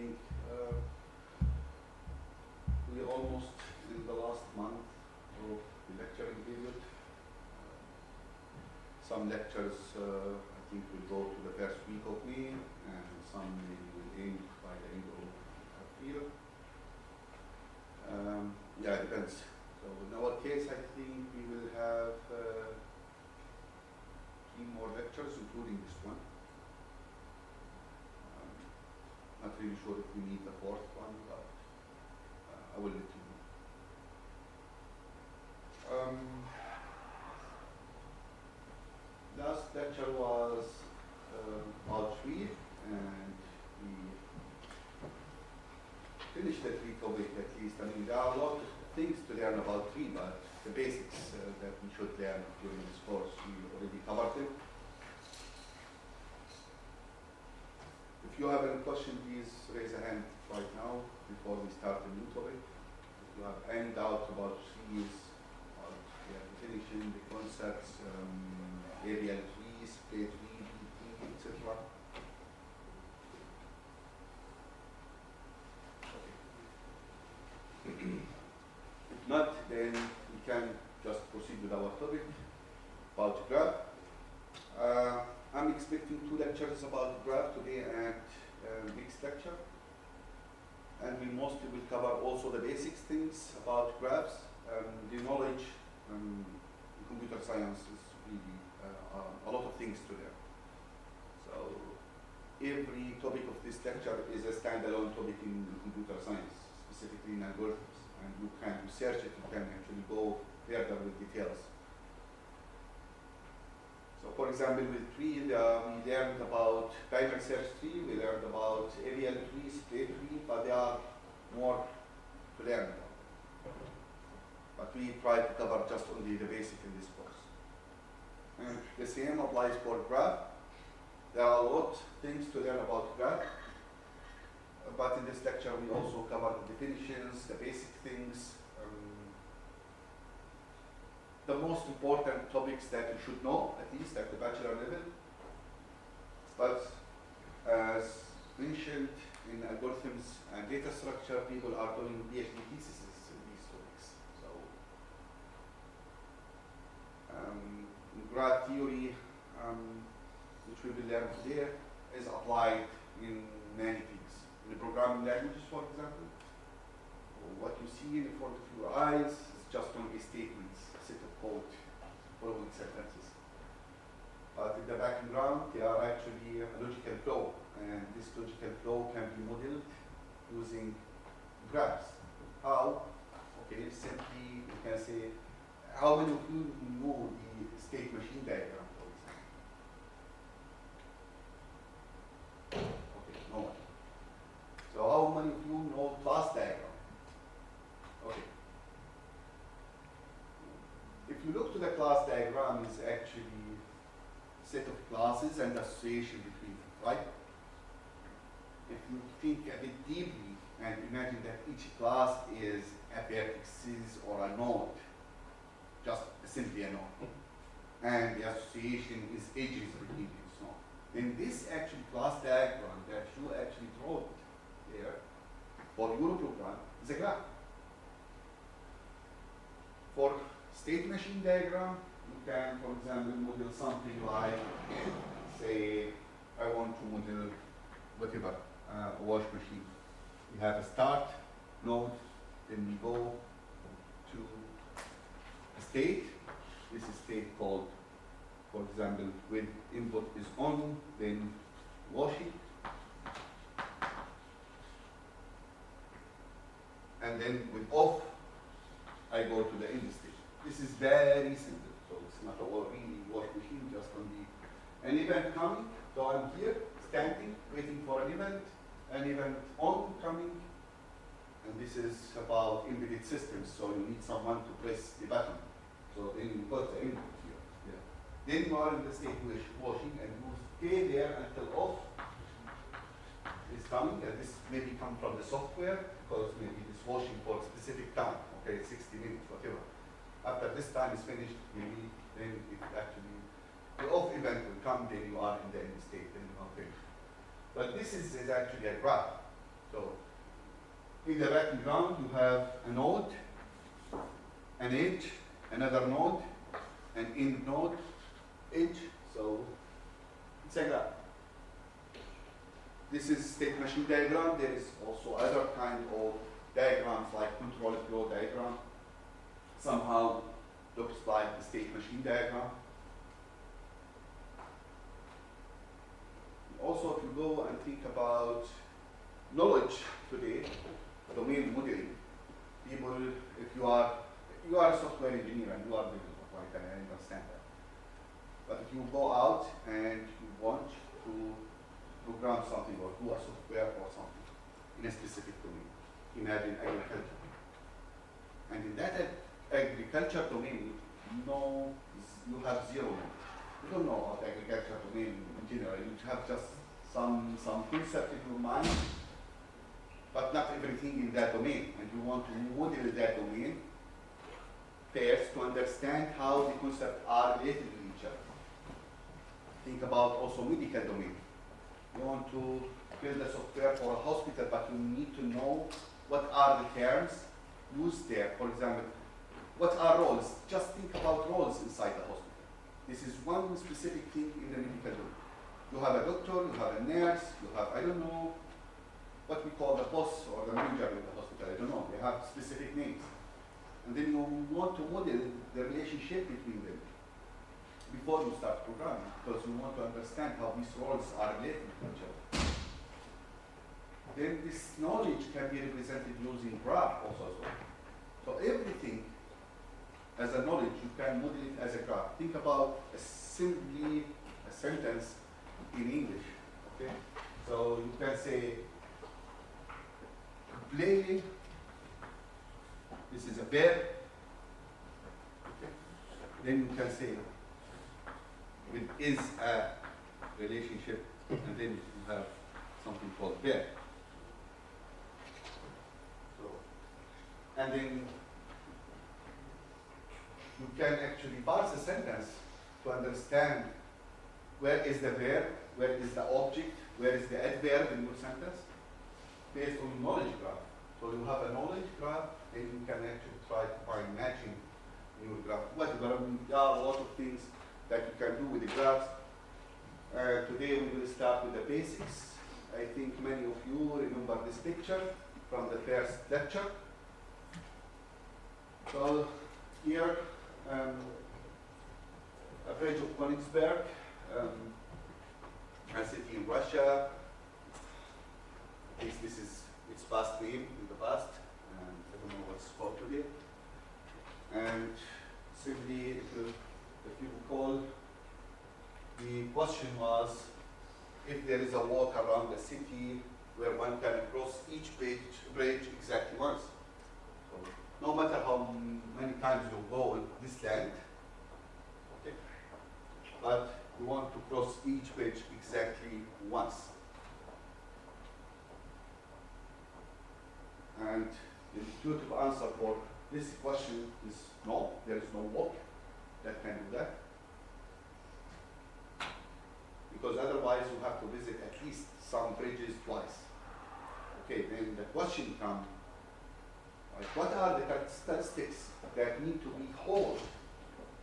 think we almost in the last month of the lecturing period. Some lectures I think will go to the first week of May, and some maybe will end by the end of April. Yeah, it depends. So in our case, I think we will have 3 more lectures, including this one. Not really sure if we need the 4th one, but I will let you know. Last lecture was about tree, and we finished the tree topic at least. I mean, there are a lot of things to learn about tree, but the basics that we should learn during this course, we already covered them. If you have any question, please raise a hand right now before we start the new topic. If you have any doubts about trees, about the definition, the concepts, aerial trees, play tree, BT, etc. If not, then we can just proceed with our topic about graph. I'm expecting 2 lectures about graph today and next lecture. And we mostly will cover also the basics things about graphs. The knowledge in computer science is really a lot of things to learn. So every topic of this lecture is a standalone topic in computer science, specifically in algorithms. And you can research it, you can actually go further with details. So for example, with tree, we learned about primary search tree, we learned about aerial trees, play tree, but there are more to learn about. But we try to cover just only the basic in this course. And the same applies for graph. There are a lot of things to learn about graph. But in this lecture, we also cover the definitions, the basic things, the most important topics that you should know, at least at the bachelor level. But as mentioned in algorithms and data structure, people are doing PhD theses in these topics. So graph theory, which we will learn today, is applied in many things. In the programming languages, for example, what you see in front of your eyes is just only statements, a set of code following sentences. But in the background, they are actually a logical flow, and this logical flow can be modeled using graphs. How? Okay, simply you can say, how many of you know the state machine diagram, for example? Okay, no one. So how many of you know class diagram? Okay. If you look to the class diagram, it's actually a set of classes and association between them, right? If you think a bit deeply and imagine that each class is a vertices or a node, just simply a node, and the association is edges between these nodes, then this actually class diagram that you actually draw here for your program is a graph. For state machine diagram, you can, for example, model something like, say, I want to model whatever, a wash machine. We have a start node, then we go to a state. This is state called, for example, when input is on, then washing. And then with off, I go to the end state. This is very simple, so it's not a really wash machine, just only an event coming. So I'm here, standing, waiting for an event on coming, and this is about embedded systems, so you need someone to press the button. So then you put the input here. Yeah. Then you are in the state washing, and you stay there until off is coming, and this maybe come from the software, because maybe it's washing for a specific time, okay, 60 minutes, whatever. After this time is finished, maybe then it actually, the off event will come, then you are in the end state, then you are finished. But this is actually a graph. So in the background, you have a node, an edge, another node, an end node, edge. So it's a graph. This is state machine diagram. There is also other kind of diagrams like control flow diagram. Somehow looks like the state machine diagram. Also, if you go and think about knowledge today, domain modeling, people, if you are a software engineer and you are developer, right, and I understand that. But if you go out and you want to program something or do a software or something in a specific domain, imagine agriculture. And in that agriculture domain, you have zero knowledge. You don't know about agriculture domain in general. You have just some concept in your mind, but not everything in that domain. And you want to model that domain first to understand how the concepts are related to each other. Think about also medical domain. You want to build a software for a hospital, but you need to know what are the terms used there. For example, what are roles? Just think about roles inside the hospital. This is one specific thing in the medical domain. You have a doctor, you have a nurse, you have, I don't know, what we call the boss or the manager in the hospital, I don't know. They have specific names. And then you want to model the relationship between them before you start programming, because you want to understand how these roles are related to each other. Then this knowledge can be represented using graph also as well. So everything as a knowledge, you can model it as a graph. Think about simply a sentence in English, okay? So you can say, play, this is a verb, okay? Then you can say, it is a relationship, and then you have something called verb. So, and then you can actually parse a sentence to understand where is the verb, where is the object, where is the adverb in your sentence, based on knowledge graph. So you have a knowledge graph, and you can actually try to find matching in your graph. Whatever, there are a lot of things that you can do with the graphs. Today we will start with the basics. I think many of you remember this picture from the first lecture. So here, a bridge of Königsberg, a city in Russia. I think this is its past name in the past, and I don't know what's called today. And simply, if you recall, the question was if there is a walk around the city where one can cross each bridge exactly once. So no matter how many times you go this land, okay, but you want to cross each bridge exactly once. And the intuitive answer for this question is no, there is no walk that can do that. Because otherwise you have to visit at least some bridges twice. Okay, then the question comes, like, what are the characteristics that need to be held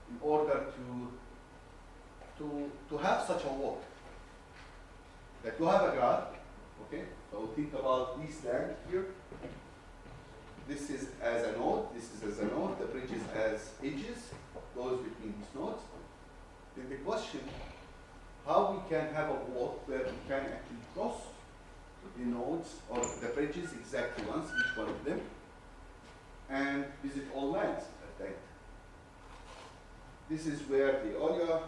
in order to have such a walk? That you have a graph, okay? So think about this land here. This is as a node, this is as a node, the bridges as edges, goes between these nodes. Then the question, how we can have a walk where we can actually cross the nodes or the bridges exactly once, each one of them, and visit all lands at that. This is where the Olia, a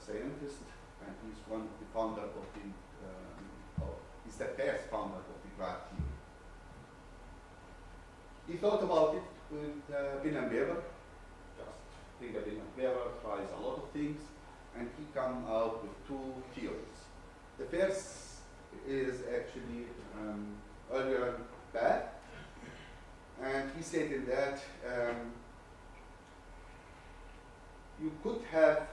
scientist, and he's one of the founder of the, he's the first founder of the graph theory. He thought about it with Ben and Weber. Just think that Ben and Weber tries a lot of things, and he come out with two theories. The first is actually earlier bad, and he stated that you could have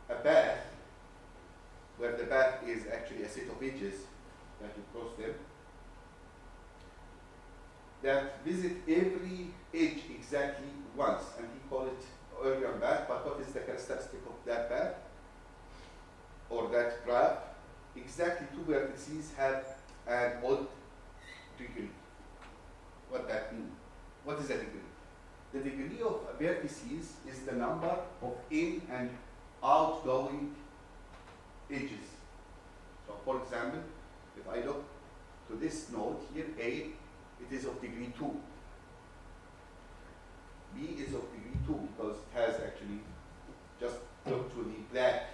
a path where the path is actually a set of edges that you cross them, that visit every edge exactly once, and he called it Euler path. But what is the characteristic of that path or that graph? Exactly two vertices have an odd degree. What that means? What is the degree? The degree of vertices is the number of in and outgoing edges. So for example, if I look to this node here, A, it is of degree 2. B is of degree 2 because it has actually, just look to the black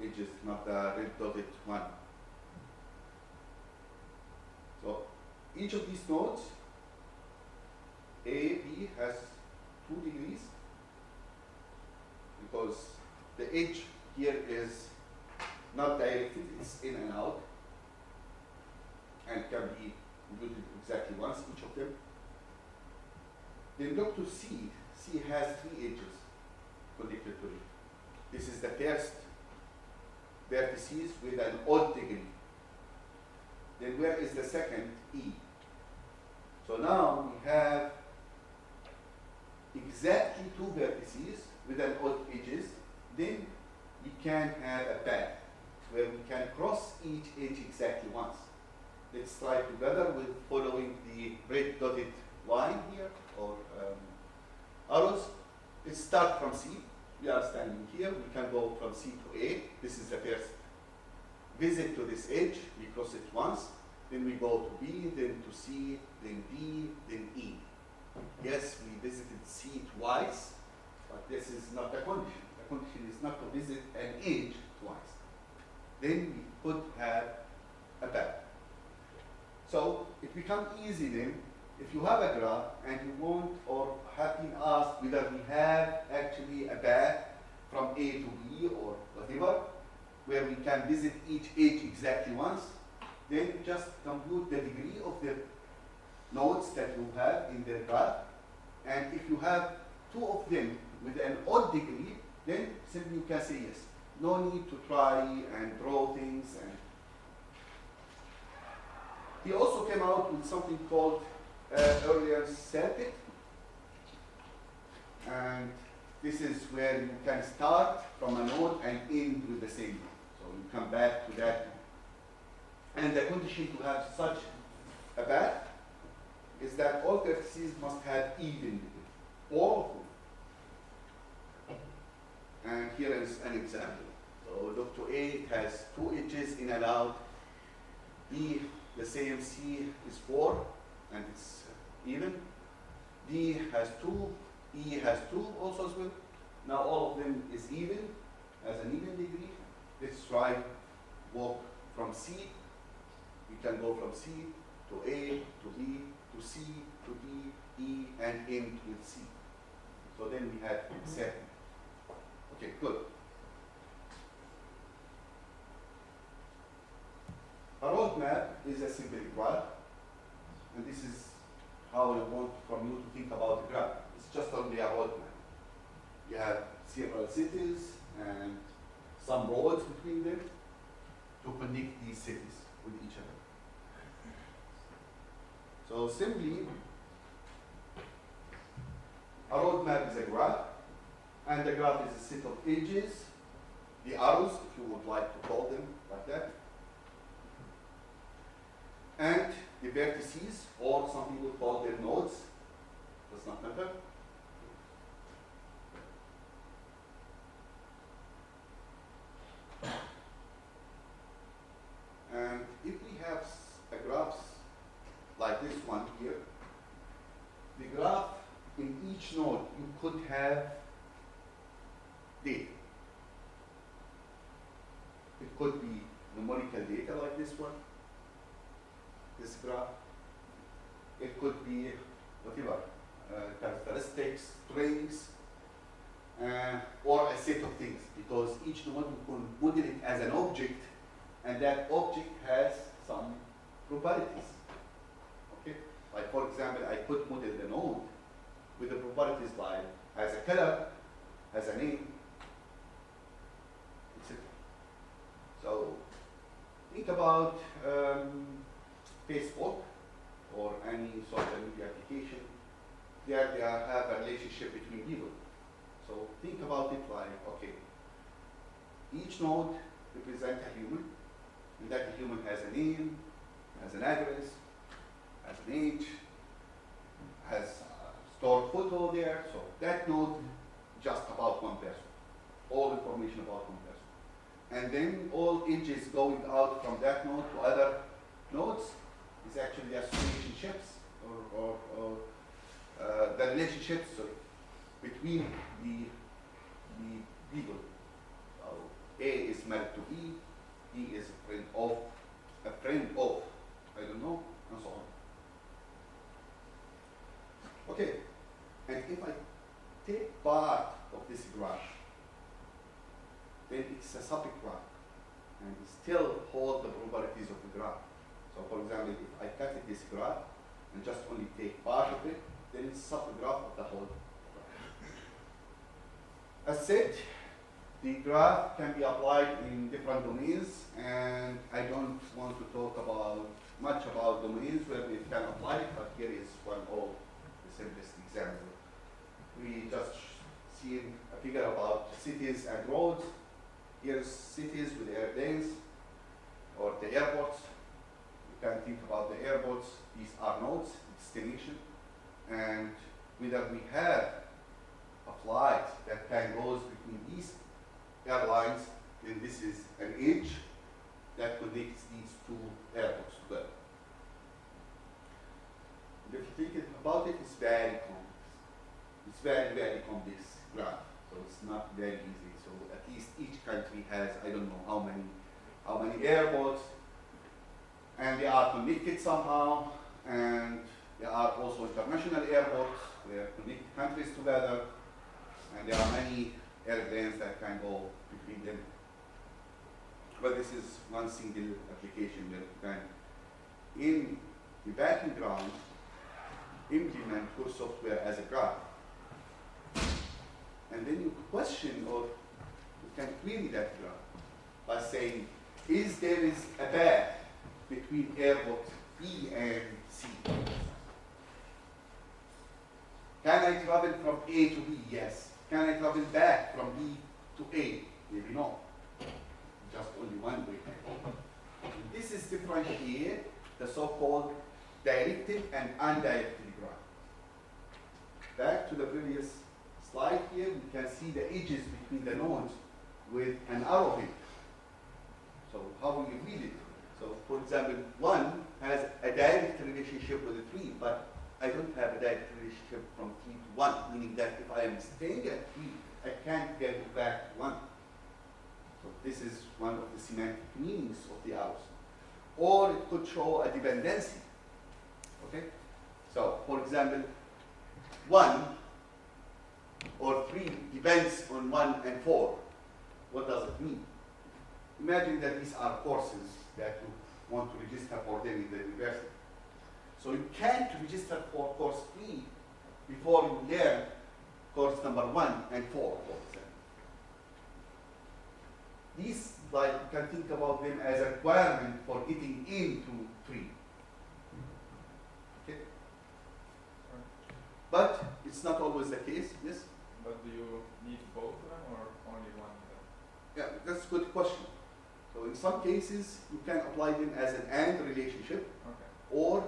edges, not the red dotted one. So each of these nodes, A, B, has 2 degrees because the edge here is not directed, it's in and out, and can be computed exactly once, each of them. Then look to C. C has 3 edges connected to it. This is the first vertices with an odd degree. Then where is the second? E. So now we have exactly 2 vertices with an odd edges. Then we can have a path where we can cross each edge exactly once. Let's try together with following the red dotted line here, or arrows. Let's start from C. We are standing here. We can go from C to A. This is the first visit to this edge. We cross it once. Then we go to B, then to C, then D, then E. Yes, we visited C twice, but this is not the condition. The condition is not to visit an edge twice. Then we could have a path. So it becomes easy then, if you have a graph and you want or have been asked whether we have actually a path from A to B or whatever, where we can visit each edge exactly once, then just compute the degree of the nodes that you have in the graph. And if you have 2 of them with an odd degree, then simply you can say yes. No need to try and draw things. And he also came out with something called Euler circuit. And this is where you can start from a node and end with the same node. So you come back to that node. And the condition to have such a path is that all vertices must have even degree, all of them. And here is an example. So look to A, it has 2 edges in and out. B, the same. C is 4, and it's even. D has 2, E has 2 also as well. Now all of them is even, has an even degree. Let's try walk from C. We can go from C to A, to B, to C, to D, E, and end with C. So then we had 7. Okay, good. A roadmap is a simple graph, and this is how I want from you to think about the graph. It's just only a roadmap. You have several cities and some roads between them to connect these cities with each other. So simply, a roadmap is a graph, and the graph is a set of edges, the arrows, if you would like to call them like that, and the vertices, or some people call them nodes, does not matter. And if we have a graph like this one here, the graph in each node you could have data. It could be numerical data like this one, this graph. It could be whatever, characteristics, strings, or a set of things, because each node you can model it as an object, and that object has some properties. Okay? Like for example, I could model the node with the properties like has a color, has a name, etc. So think about Facebook or any social application, there they have a relationship between people. So think about it like, okay, each node represents a human, and that human has a name, has an address, has an age, has a stored photo there. So that node just about one person, all information about one person. And then all edges going out from that node to other nodes is actually just relationships or the relationships between the people. So A is married to B, B is a friend of, I don't know, and so on. Okay, and if I take part of this graph, then it's a subgraph, and it still holds the properties of the graph. So for example, if I cut this graph and just only take part of it, then it's subgraph of the whole graph. As said, the graph can be applied in different domains, and I don't want to talk much about domains where we can apply it, but here is one of the simplest example. We just seen a figure about cities and roads. Here's cities with airplanes or the airports. You can think about the airports. These are nodes, destination, and whether we have a flight that can goes between these airlines, then this is an edge that connects these two airports together. And if you think about it, it's very complex. It's very, very complex graph, so it's not very easy. So at least each country has, I don't know how many airports, and they are connected somehow, and there are also international airports where connect countries together, and there are many airplanes that can go between them. But this is one single application that you can, in the background, implement your software as a graph. And then you question or you can query that graph by saying, is there a path between airport B and C? Can I travel from A to B? Yes. Can I travel back from B to A? Maybe no. Just only one way. And this is differentiate the so-called directed and undirected graph. Back to the previous slide here, we can see the edges between the nodes with an arrowhead. So how will you read it? So for example, 1 has a direct relationship with a 3, but I don't have a direct relationship from 3 to 1, meaning that if I am staying at 3, I can't get back to 1. So this is one of the semantic meanings of the arrows. Or it could show a dependency. Okay? So for example, 1 or 3 depends on 1 and 4. What does it mean? Imagine that these are courses that you want to register for them in the university. So you can't register for course 3 before you learn course number 1 and 4, for example. These, like, you can think about them as a requirement for getting into 3. Okay? But it's not always the case, yes? But do you need both of them or only one of them? Yeah, that's a good question. So in some cases, you can apply them as an AND relationship or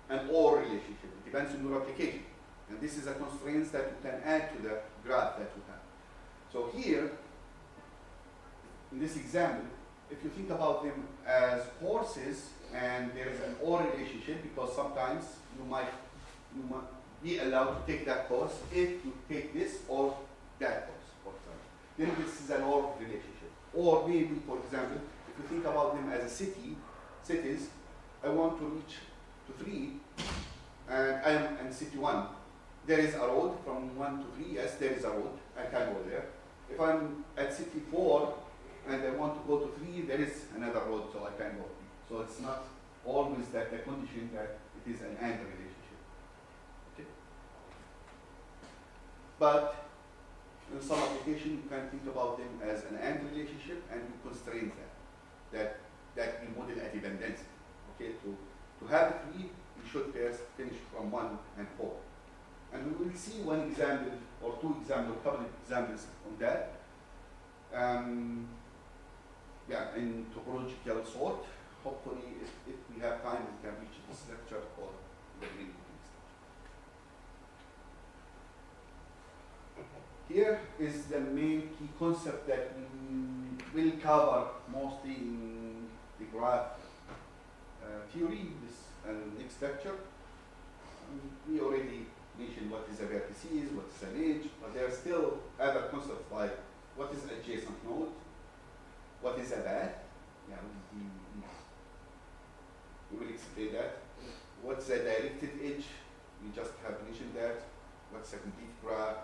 an OR relationship. It depends on your application. And this is a constraint that you can add to the graph that you have. So here, in this example, if you think about them as courses and there is an OR relationship, because sometimes you might be allowed to take that course if you take this or that course, for example. Then this is an OR relationship. Or maybe, for example, if you think about them as a cities, I want to reach to 3, and I am in city 1. There is a road from 1 to 3, yes, there is a road, I can go there. If I'm at city 4, and I want to go to 3, there is another road, so I can go. So it's not always that the condition that it is an AND relationship. Okay? But in some application, you can think about them as an AND relationship, and you constrain that we model a dependency. Okay, to have 3, you should first finish from 1 and 4. And we will see one example or two examples, a couple of examples on that. Yeah, in topological sort. Hopefully, if we have time, we can reach this lecture or the beginning of this. Here is the main key concept that we will cover mostly in the graph theory, this next lecture. We already mentioned what is a vertices, what is an edge, but there are still other concepts like what is an adjacent node, what is a path, yeah, we will explain that. What's a directed edge? We just have mentioned that. What's a complete graph?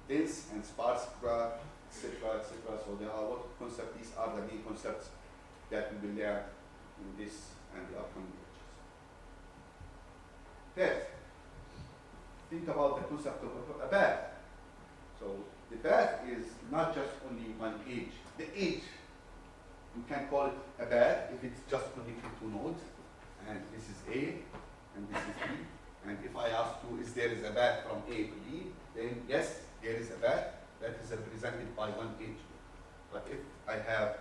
Dense and sparse graph, etc., etc. So there are a lot of concepts. These are the main concepts that we will learn in this and the upcoming lectures. Path. Think about the concept of a path. So the path is not just only one edge. The edge, you can call it a path if it's just connected to nodes, and this is A, and this is B. And if I ask you, is there a path from A to B, then yes, there is a path that is represented by one edge. But if I have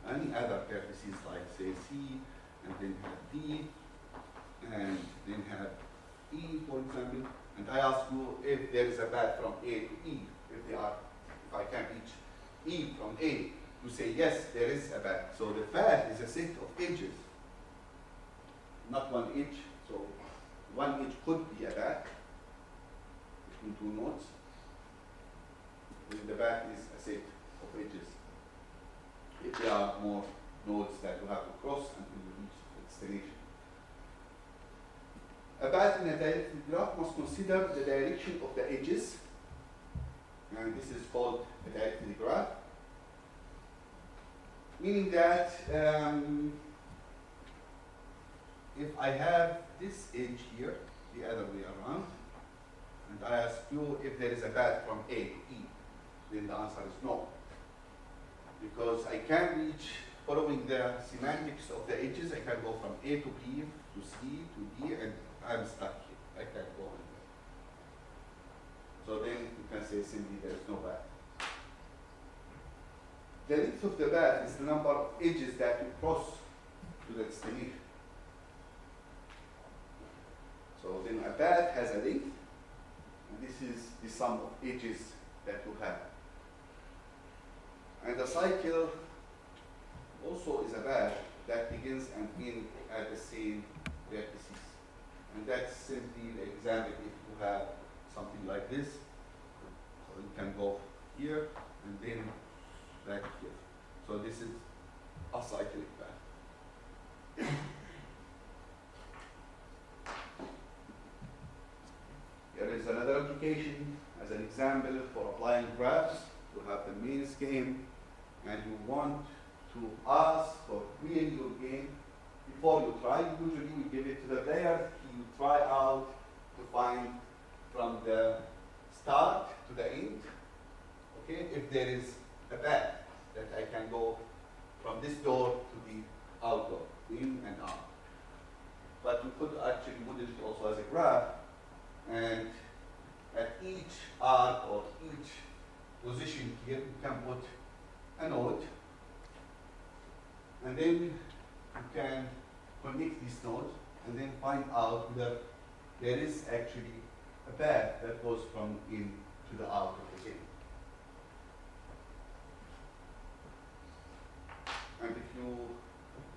any other vertices like say C, and then have D, and then have E, for example, and I ask you if there is a path from A to E, if I can reach E from A, you say yes, there is a path. So the path is a set of edges, not one edge. So one edge could be a path between two nodes. Then the path is a set of edges. If there are more nodes that you have to cross until you reach the destination. A path in a directed graph must consider the direction of the edges, and this is called a directed graph. Meaning that if I have this edge here, the other way around, and I ask you if there is a path from A to E, then the answer is no. Because I can reach, following the semantics of the edges, I can go from A to B to C to D, and I'm stuck here. I can't go anywhere. So then you can say simply there is no path. The length of the path is the number of edges that you cross to the destination. So then a path has a length, and this is the sum of edges that you have. And the cycle also is a path that begins and ends at the same vertices. And that's simply the example if you have something like this. So you can go here and then back here. So this is a cyclic path. Here is another application as an example for applying graphs. You have the main scheme, and you want to ask or query your game before you try. Usually we give it to the player. He will try out to find from the start to the end, okay, if there is a path that I can go from this door to the outdoor, in and out. But you could actually model it also as a graph, and at each arc or each position here, you can put a node, and then you can connect these nodes and then find out whether there is actually a path that goes from in to the out of the game. And if you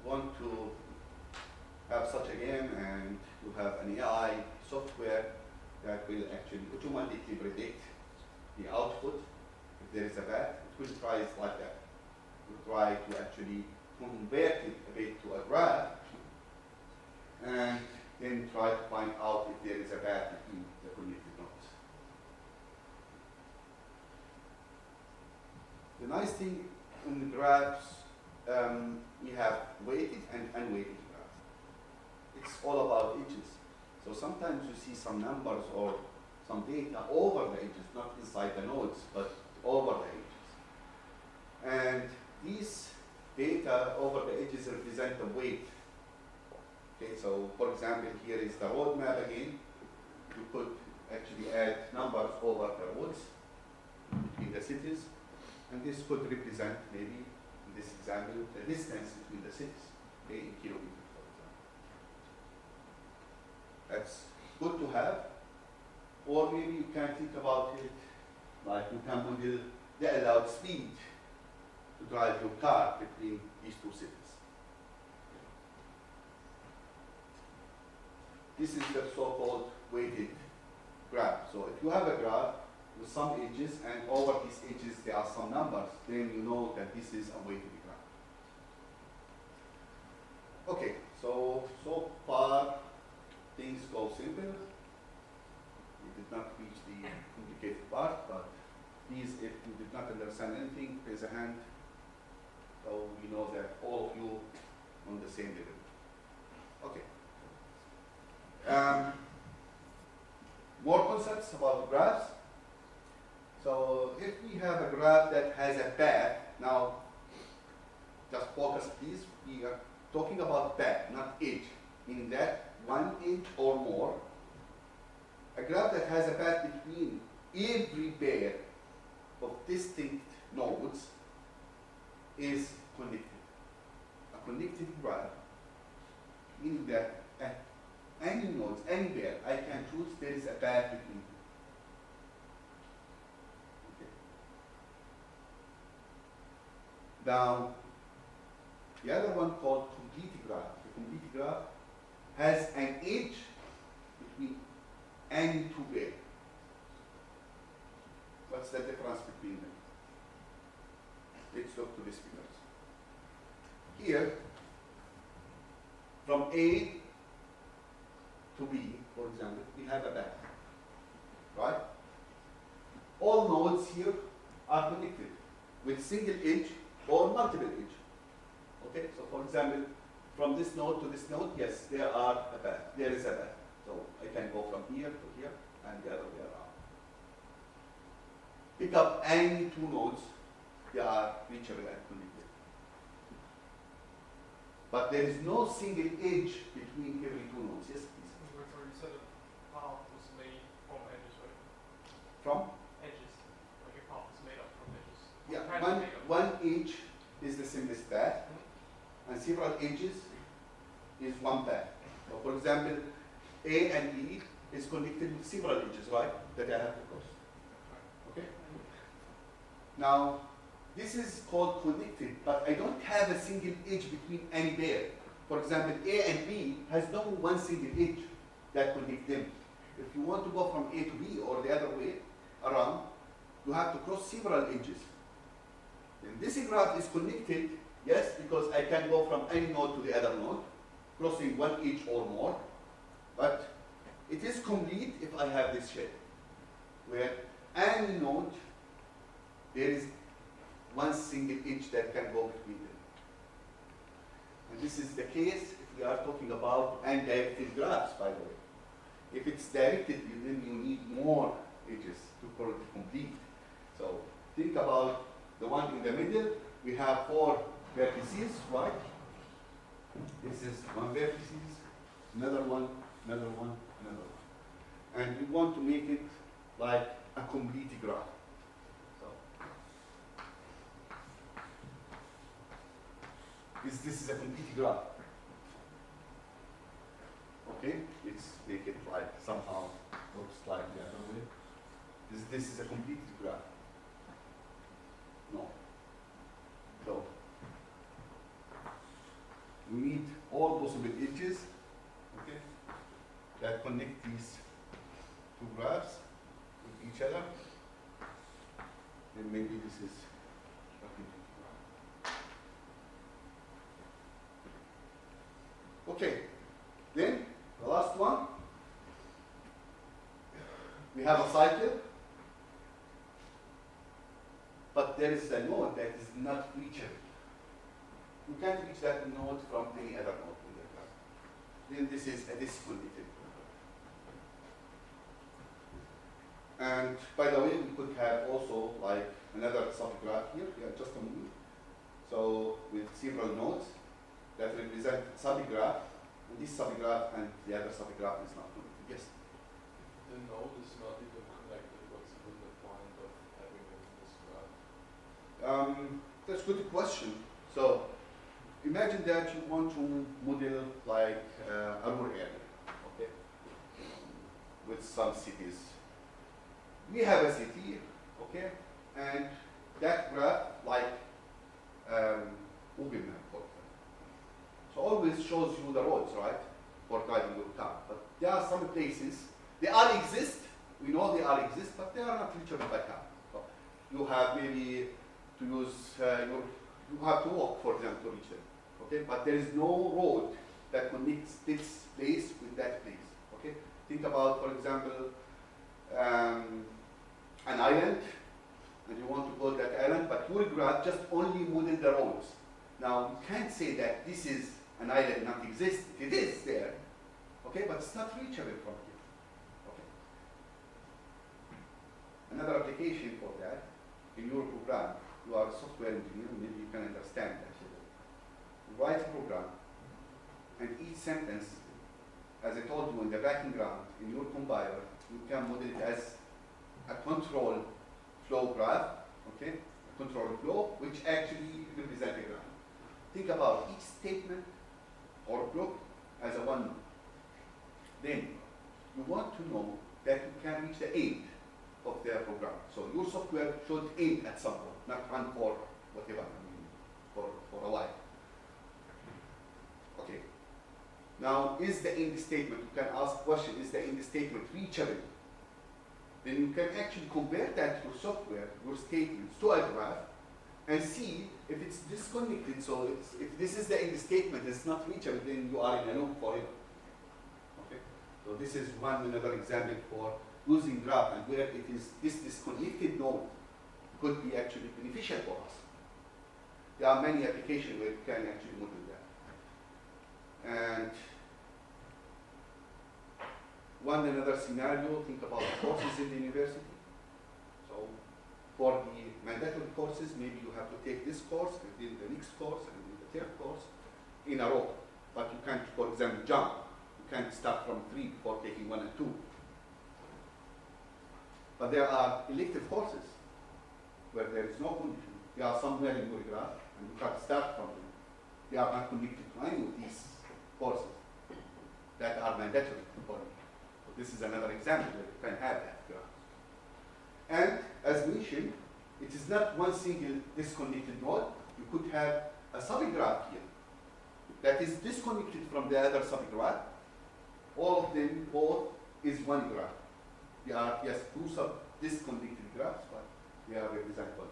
want to have such a game and you have an AI software that will actually automatically predict the output, if there is a path, it will try it like that. It will try to actually convert it a bit to a graph and then try to find out if there is a path between the connected nodes. The nice thing in the graphs, we have weighted and unweighted graphs. It's all about edges. So sometimes you see some numbers or some data over the edges, not inside the nodes, but over the edges. And these data over the edges represent the weight Okay, so for example, here is the road map again. You could actually add numbers over the roads between the cities, and this could represent maybe, in this example, the distance between the cities, okay, in kilometers, for example. That's good to have, or maybe you can think about it like you can model the allowed speed to drive your car between these two cities. This is the so-called weighted graph. So if you have a graph with some edges and over these edges there are some numbers, then you know that this is a weighted graph. Okay, so far things go simple. We did not reach the complicated part, but please, if you did not understand anything, raise a hand so we know that all of you on the same level. Okay. More concepts about graphs. So if we have a graph that has a path, now just focus please, we are talking about path, not edge, meaning that one edge or more. A graph that has a path between every pair of distinct nodes is connected. A connected graph, meaning that at any nodes, any pair I can choose, there is a path between them. Okay. Now, the other one called complete graph. The complete graph has an edge between any two pairs. What's the difference between them? Let's look to these figures. Here, from A to B, for example, we have a path, right? All nodes here are connected with single edge or multiple edge. Okay, so for example, from this node to this node, yes, there is a path. So I can go from here to here and the other way around. Pick up any two nodes, they are reachable and connected. But there is no single edge between every two nodes. Yes, please. You said a path was made from edges, right? From? Edges. Like a path is made up from edges. Yeah, Kind of made up. one edge is the simplest path, and several edges is one path. So for example, A and E is connected with several edges, right? That I have to cross. Okay? Now, this is called connected, but I don't have a single edge between any pair. For example, A and B has no one single edge that connects them. If you want to go from A to B or the other way around, you have to cross several edges. And this graph is connected, yes, because I can go from any node to the other node, crossing one edge or more, but it is complete if I have this shape, where any node, there is one single edge that can go between them. And this is the case if we are talking about undirected graphs, by the way. If it's directed, then you need more edges to complete. So think about the one in the middle. We have 4 vertices, right? This is one vertices, another one, another one, another one. And we want to make it like a complete graph. This is a complete graph. Okay, let's make it like somehow looks like the other way. This is a complete graph. No. So we need all possible edges, okay, that connect these two graphs with each other. And maybe this is a complete graph. Okay, then the last one, we have a cycle, but there is a node that is not reachable. You can't reach that node from any other node in the graph. Then this is a disconnected graph. And by the way, we could have also like another subgraph here, just a moment. So with several nodes that represent subgraph, And this subgraph and the other subgraph is not connected. Yes? The node is not even connected. What's even the point of having it in this graph? That's a good question. So imagine that you want to model like a rural area, okay, with some cities. We have a city, okay, and that graph like Google Map, for example. So always shows you the roads, right, for guiding your car. But there are some places, they all exist, we know they all exist, but they are not reachable by car. So you have maybe to use you have to walk for them to reach them, okay? But there is no road that connects this place with that place, okay? Think about, for example, an island, and you want to go to that island, but your graph just only model the roads. Now, you can't say that this is an island not exist. It is there, okay, but it's not reachable from here, okay? Another application for that, in your program, you are a software engineer, maybe you can understand that. You write a program, and each sentence, as I told you in the backing ground, in your compiler, you can model it as a control flow graph, okay? A control flow, which actually represents a graph. Think about each statement or block as a one node. Then you want to know that you can reach the end of their program. So your software should end at some point, not run for whatever, for a while. Okay. Now, is the end statement, you can ask question, is the end statement reachable? Then you can actually convert that to your software, your statements, to a graph, and see if it's disconnected. So if this is the end statement, it's not reachable, then you are in a loop forever. Okay? So this is another example for using graph, and where it is this disconnected node could be actually beneficial for us. There are many applications where you can actually model that. And another scenario, think about courses in the university. So for the mandatory courses, maybe you have to take this course, and then the next course, and then the third course in a row. But you can't, for example, jump. You can't start from 3 before taking 1 and 2. But there are elective courses where there is no condition. They are somewhere in your graph, and you can start from them. They are not connected to any of these courses that are mandatory for you. So this is another example where you can have that graph. And as mentioned, it is not one single disconnected node. You could have a subgraph here that is disconnected from the other subgraph. All of them, both, is one graph. They are, yes, two disconnected graphs, but they are represented one.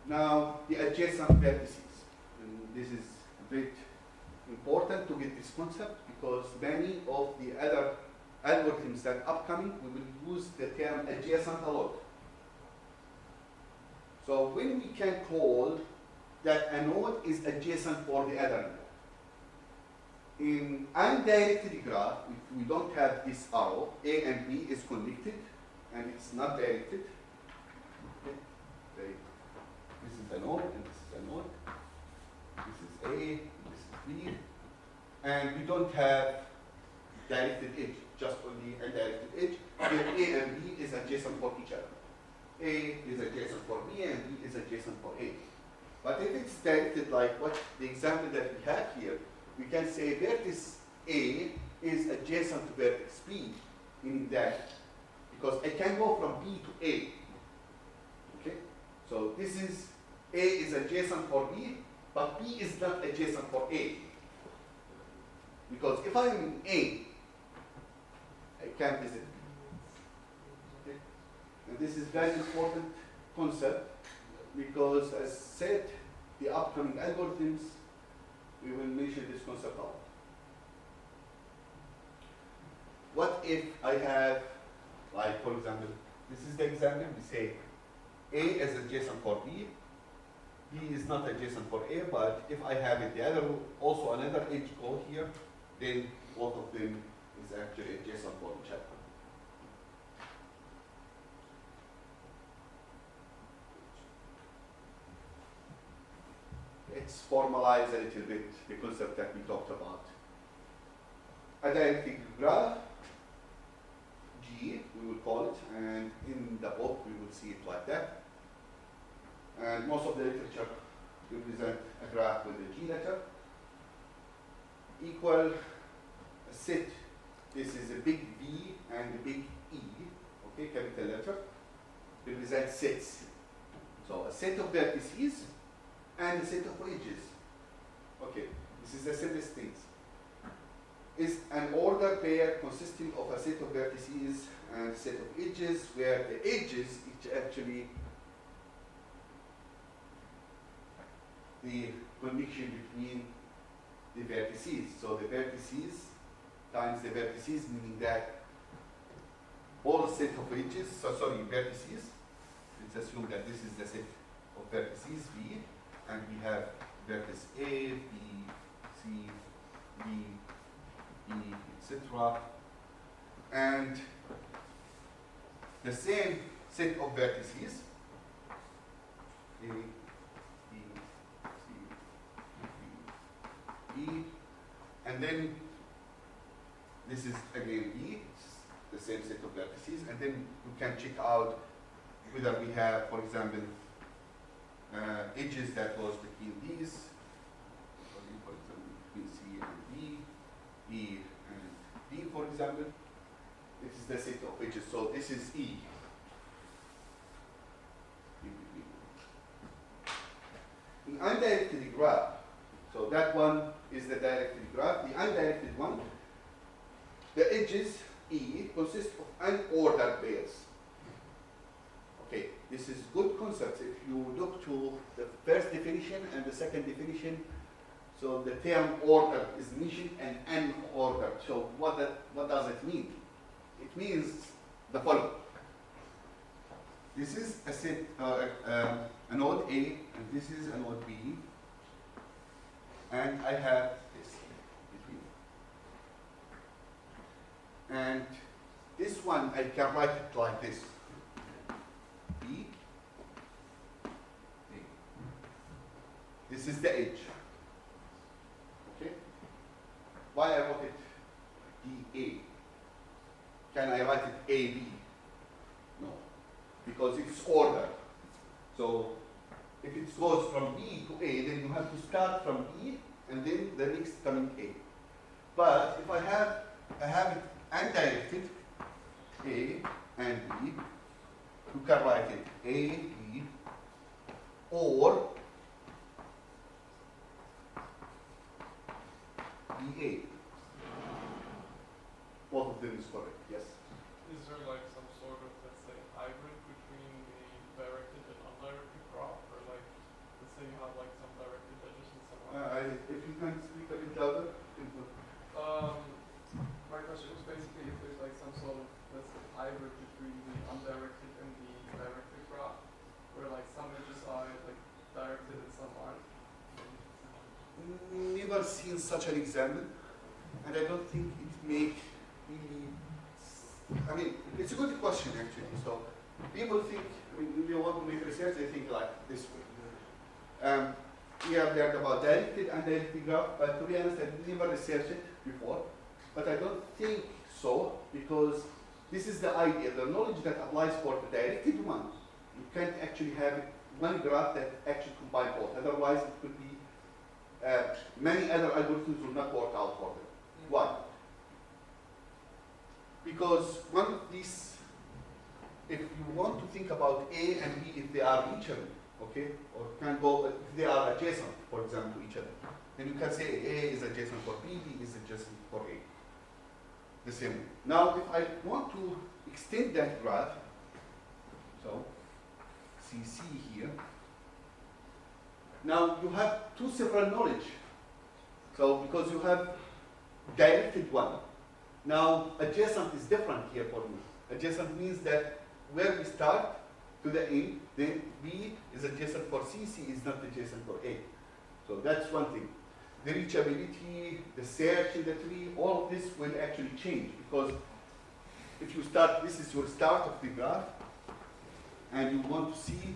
Now, the adjacent vertices. And this is a bit important to get this concept, because many of the other algorithms that are upcoming, we will use the term adjacent a lot. So when we can call that a node is adjacent for the other node. In undirected graph, if we don't have this arrow, A and B is connected, and it's not directed. Okay. This is a node, and this is a node. This is A, and this is B. And we don't have directed edge, just only undirected edge. Then A and B is adjacent for each other. A is adjacent for B, and B is adjacent for A. But if it's directed like what the example that we have here, we can say vertex A is adjacent to vertex B, meaning that, because I can go from B to A. Okay? So this is, A is adjacent for B, but B is not adjacent for A. Because if I'm in A, I can't visit B. Okay? And this is very important concept, because as said, the upcoming algorithms, we will mention this concept out. What if I have, like for example, this is the example, we say A is adjacent for B, B is not adjacent for A, but if I have it the other, also another edge go here, then both of them is actually adjacent for each other. let's formalize a little bit the concept that we talked about. A dialectic graph, G, we will call it, and in the book we will see it like that. And most of the literature represent a graph with the G letter, equal a set. This is a big V and a big E, okay, capital letter, represent sets. So a set of vertices and a set of edges. Okay, this is the simplest things. Is an order pair consisting of a set of vertices and a set of edges, where the edges is actually the connection between the vertices. So the vertices times the vertices, meaning that all set of edges, vertices, let's assume that this is the set of vertices V, and we have vertex A, B, C, D, E, etc. And the same set of vertices, A, B, C, D, E, and then this is again E, it's the same set of vertices, and then you can check out whether we have, for example, edges that goes between these, for example, between C and D, E and D, for example. This is the set of edges, so this is E. The undirected graph, so that one is the directed graph. The undirected one, the edges E consist of unordered pairs. Okay, this is good concept. If you look to the first definition and the second definition, so the term order is mentioned and unordered. So what does it mean? It means the following. This is a set, a node A, and this is a node B, and I have this between. And this one, I can write it like this. B, A. This is the edge. Okay? Why I wrote it DA? Can I write it AB? No, because it's ordered. So if it goes from B to A, then you have to start from B and then the next coming A. But if I have it undirected, A and B, you can write it A, B, or BA. Both of them is correct, yes. Is there like some sort of, let's say, hybrid between the directed and undirected graph? Or like, let's say you have like some directed edges and some undirected? If you can speak a bit louder. My question was basically if there's like some sort of, let's say, hybrid between the undirected and the directed graph, where like some edges are like directed and some aren't. Never seen such an example, and I don't think it make really. I mean, it's a good question actually. So people think, I mean, when they want to make research, they think like this way. We have learned about directed and undirected graph, but to be honest, I never researched it before. But I don't think so, because this is the idea, the knowledge that applies for the directed one. You can't actually have one graph that actually combines both. Otherwise, it could be many other algorithms will not work out for them. Why? Because one of these, if you want to think about A and B, if they are each other, okay, or can go, if they are adjacent, for example, to each other, then you can say A is adjacent for B, B is adjacent for A. The same way. Now, if I want to extend that graph, so CC here, now you have two separate knowledge. So because you have directed one. Now adjacent is different here for me. Adjacent means that where we start to the end, then B is adjacent for C, C is not adjacent for A. So that's one thing. The reachability, the search in the tree, all of this will actually change, because if you start, this is your start of the graph, and you want to see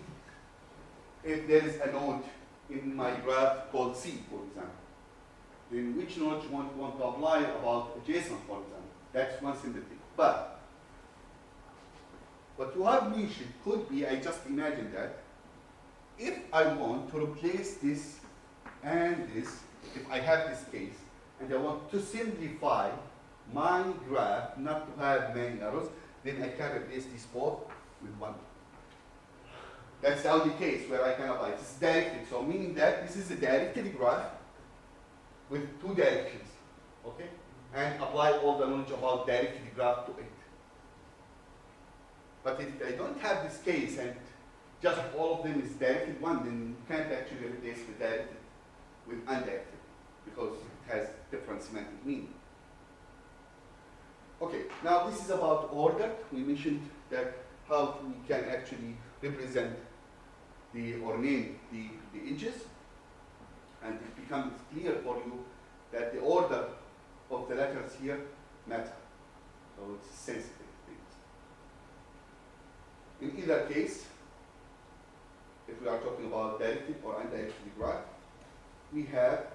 if there is a node in my graph called C, for example. Then which node you want to apply about JSON, for example. That's one simple thing. But what you have mentioned could be, I just imagine that, if I want to replace this and this, if I have this case, and I want to simplify my graph, not to have many arrows, then I can replace these both with one. That's the only case where I can apply. This is directed, so meaning that this is a directed graph with two directions, okay? And apply all the knowledge about directed graph to it. But if I don't have this case and just all of them is directed one, then you can't actually replace the directed with undirected because it has different semantic meaning. Okay, now this is about order. We mentioned that how we can actually represent or name the edges, and it becomes clear for you that the order of the letters here matter. So it's sensitive things. In either case, if we are talking about directed or undirected graph, we have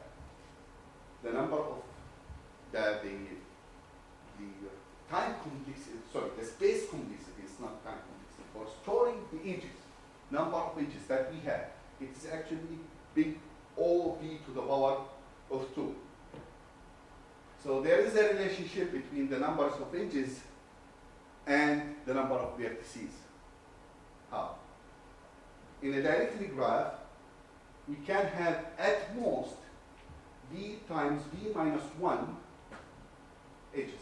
the number of the time complexity, sorry, the space complexity is not time complexity. For storing the edges, number of edges that we have, it's actually big O v to the power of 2. So there is a relationship between the numbers of edges and the number of vertices. How? In a directed graph, we can have at most v times v minus 1 edges.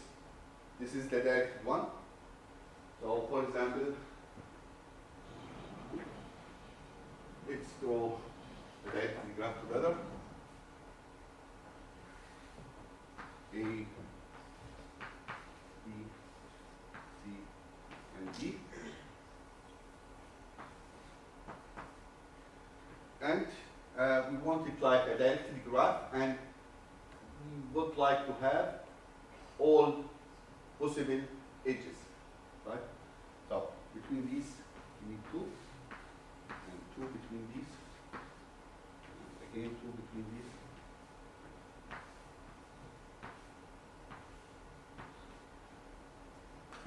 This is the directed one. So for example, let's draw the directed graph together. A, B, C, and D. And we want it like a directed graph, and we would like to have all possible edges, right? So between these, we need 2, and 2 between these, and again 2 between these.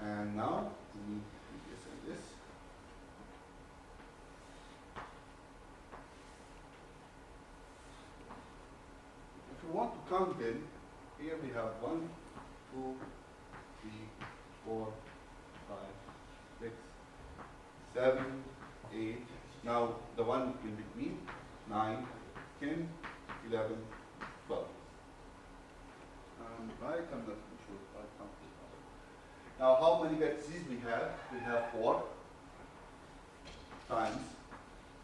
And now we need this and this. If we want to count them, here we have 1, 2, 3, 4, 5, 6, 7, 8. Now the one in between, 9, 10, 11, 12. Right, I'm not sure if I count it. Now how many vertices we have? We have 4 times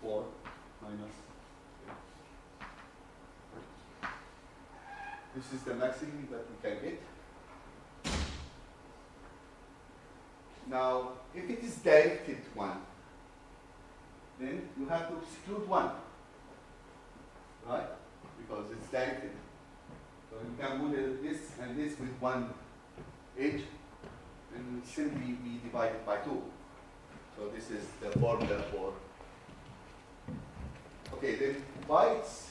4 minus 8. This is the maximum that we can get. Now, if it is directed one, then you have to exclude one, right? Because it's directed. So you can model this and this with one edge, and simply be divided by 2. So this is the formula for. Okay, then bytes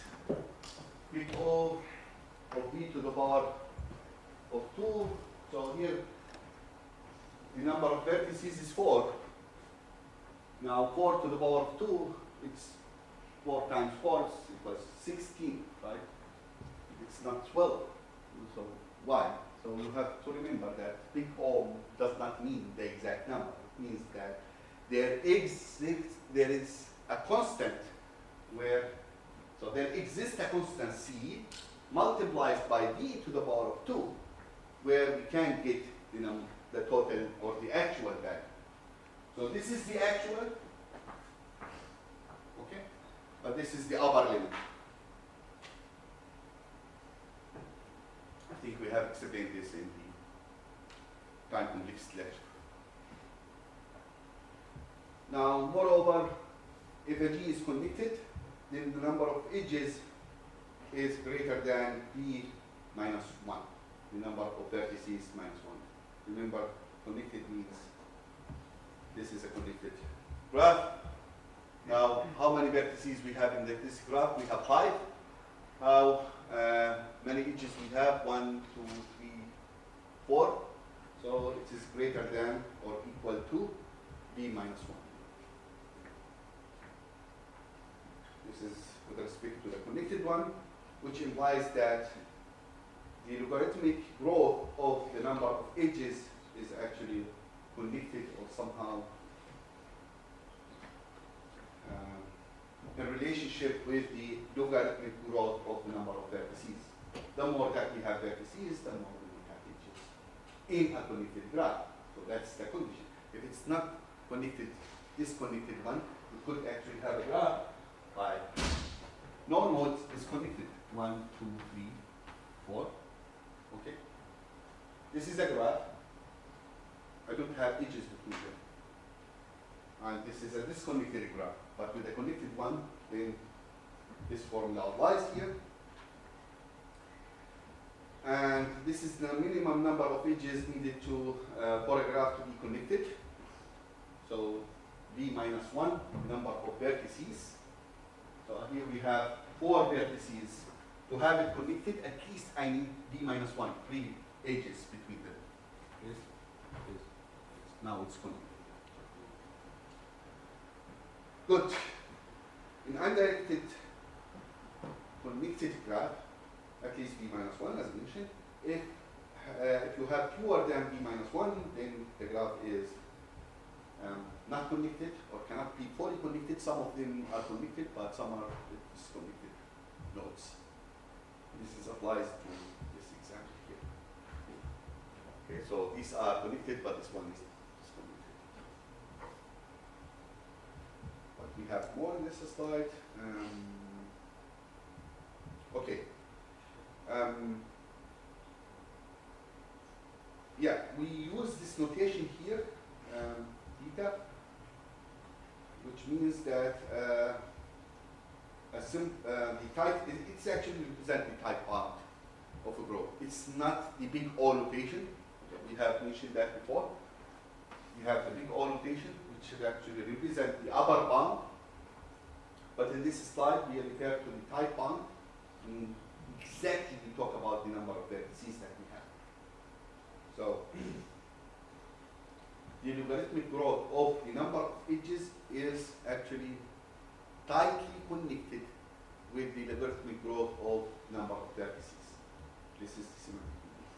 big O of v to the power of 2. So here the number of vertices is 4. Now 4 to the power of 2, it's 4 times 4 equals 16, right? It's not 12. So why? So you have to remember that big O does not mean the exact number. It means that there is a constant where, so there exists a constant C multiplied by v to the power of 2, where we can get, the total or the actual value. So this is the actual, okay? But this is the upper limit. I think we have explained this in the time complexity lecture. Now, moreover, if a G is connected, then the number of edges is greater than b minus 1, the number of vertices minus 1. Remember, connected means this is a connected graph. Now, how many vertices we have in this graph? We have 5. How many edges we have? 1, 2, 3, 4. So it is greater than or equal to b minus 1. This is with respect to the connected one, which implies that the logarithmic growth of the number of edges is actually connected or somehow in relationship with the logarithmic growth of the number of vertices. The more that we have vertices, the more we have edges in a connected graph. So that's the condition. If it's not connected, disconnected one, we could actually have a graph by no nodes disconnected. 1, 2, 3, 4. Okay. This is a graph. I don't have edges between them. And this is a disconnected graph. But with a connected one, then this formula applies here. And this is the minimum number of edges needed to for a graph to be connected. So b minus 1, number of vertices. So here we have 4 vertices. To have it connected, at least I need b minus 1, 3 edges between them. Yes? Yes. Now it's connected. Good. In undirected connected graph, at least b minus 1 as mentioned, if you have fewer than b minus 1, then the graph is not connected or cannot be fully connected. Some of them are connected, but some are disconnected nodes. This applies to this example here. Okay, so these are connected, but this one is disconnected. But we have more in this slide. Okay. Yeah, we use this notation here, theta, which means that the type, it's actually represent the type part of a growth. It's not the big O notation. We have mentioned that before. We have the big O notation, which should actually represent the upper bound. But in this slide, we refer to the type bound. And exactly, we talk about the number of vertices that we have. So, the logarithmic growth of the number of edges is actually tightly connected with the logarithmic growth of number of vertices. This is the semantic condition.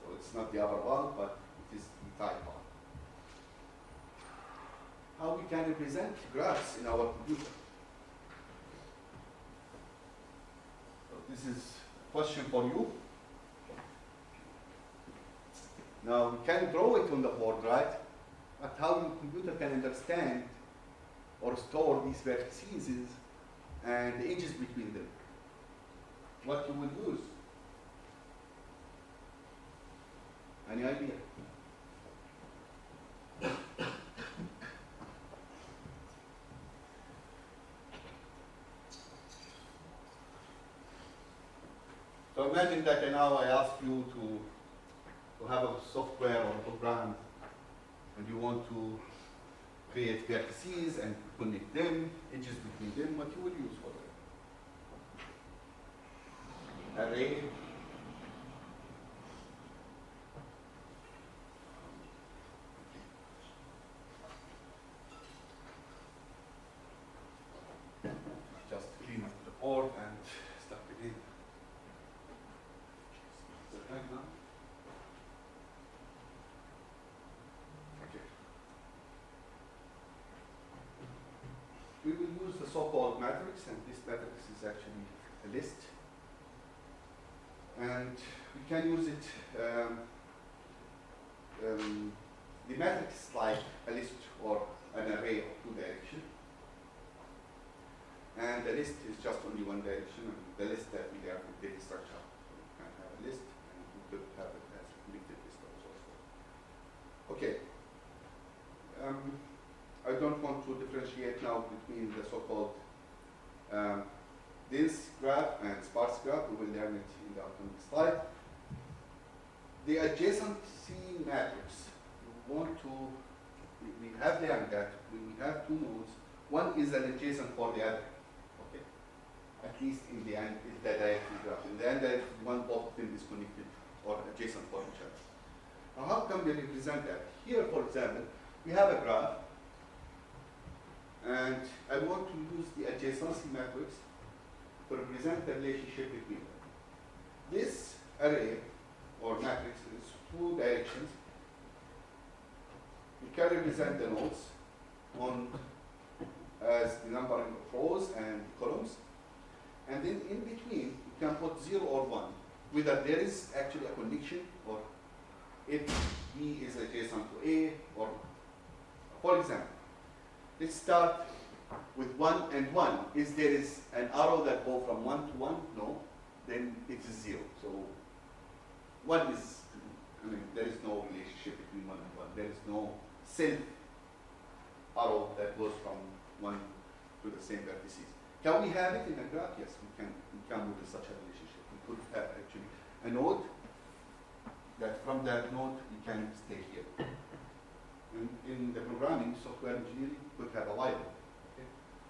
So it's not the upper bound, but it is the type bound. How we can represent graphs in our computer? So this is a question for you. Now we can draw it on the board, right? But how your computer can understand or store these vertices and the edges between them? What you will use? Any idea? So imagine that now I ask you to have a software or a program and you want to create vertices and connect them, edges between them, what you will use for that? Array. Just clean up the board and start again. Is that right now? We will use the so-called matrix, and this matrix is actually a list. And we can use it, the matrix is like a list or an array of 2 directions. And the list is just only 1 direction, and the list that we have with data structure. We can have a list, and we could have it as a connected list also. Okay. I don't want to differentiate now between the so-called dense graph and sparse graph. We will learn it in the upcoming slide. The adjacency matrix, we have learned that when we have 2 nodes one is an adjacent for the other. Okay? At least in the directory graph. In the indirect one, both of them is connected or adjacent for each other. Now, how can we represent that? Here, for example, we have a graph, and I want to use the adjacency matrix to represent the relationship between them. This array or matrix is two directions. We can represent the nodes on as the number of rows and columns, and then in between you can put 0 or 1, whether there is actually a connection or if B is adjacent to A, or for example, let's start with 1 and 1. Is there is an arrow that go from 1 to 1? No. Then it is 0. So 1 is, there is no relationship between 1 and 1. There is no self arrow that goes from 1 to the same vertices. Can we have it in a graph? Yes, we can model such a relationship. We could have actually a node that from that node you can stay here. In the programming, software engineering, you could have a while. Okay?